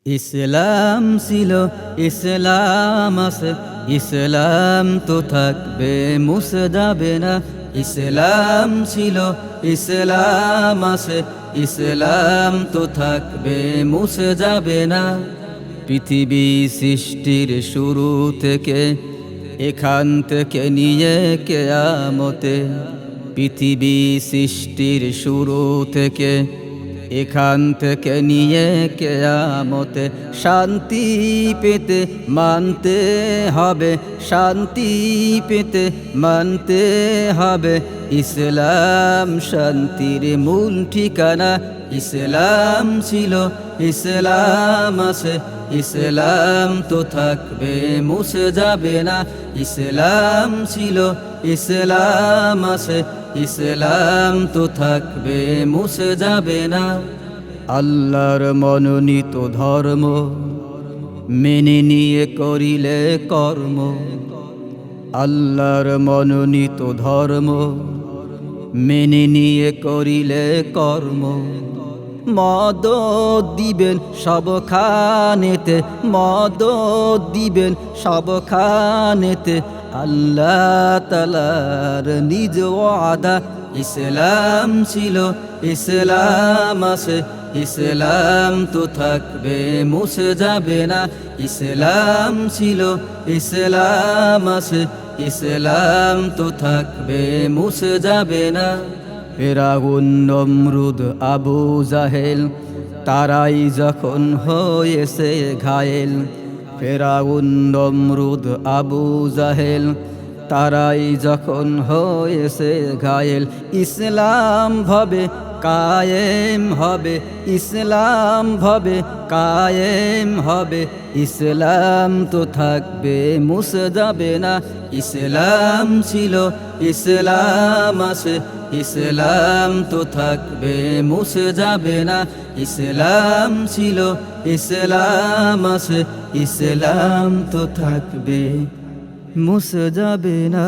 ইসলাম ছিল, ইসলাম আছে, ইসলাম তো থাকবে, মুছে যাবে না। ইসলাম ছিল, ইসলাম আছে, ইসলাম তো থাকবে, মুছে যাবে না। পৃথিবী সৃষ্টির শুরু থেকে, এখান থেকে নিয়ে কিয়ামতে। পৃথিবী সৃষ্টির শুরু থেকে, এখান থেকে নিয়ে কিয়ামতে। শান্তি পেতে মানতে হবে, শান্তি পেতে মানতে হবে। ইসলাম শান্তির মূল ঠিকানা। ইসলাম ছিল, ইসলাম আছে, ইসলাম তো থাকবে, মুছে যাবে না। ইসলাম ছিল, ইসলাম আছে, ইসলাম তো থাকবে, মুছে যাবে না। আল্লাহর মনোনীত ধর্ম মেনে নিয়ে করিলে কর্ম। আল্লাহর মনোনীত ধর্ম মেনে নিয়ে করিলে কর্ম। মদদ দিবেন সবখানেতে, মদদ দিবেন সবখানেতে। আল্লাহ তাআলার নিজ ওয়াদা। ইসলাম ছিল, ইসলাম আছে, ইসলাম তো থাকবে, মুছে যাবে না। ইসলাম ছিল, ইসলাম আছে, ইসলাম তো থাকবে, মুছে যাবে না। ফিরআউন, নমরুদ, আবু জাহেল তারাই যখন হয়েছে ঘায়েল। ফিরআউন, নমরুদ, আবু জাহেল তারাই যখন হয়েছে ঘায়েল। ইসলাম ভবে কায়েম হবে, ইসলাম ভবে কায়েম হবে। ইসলাম তো থাকবে, মুছে যাবে না। ইসলাম ছিল, ইসলাম আছে, ইসলাম তো থাকবে, মুছে যাবে না। ইসলাম ছিল, ইসলাম আছে, ইসলাম তো থাকবে, মুছে যাবে না।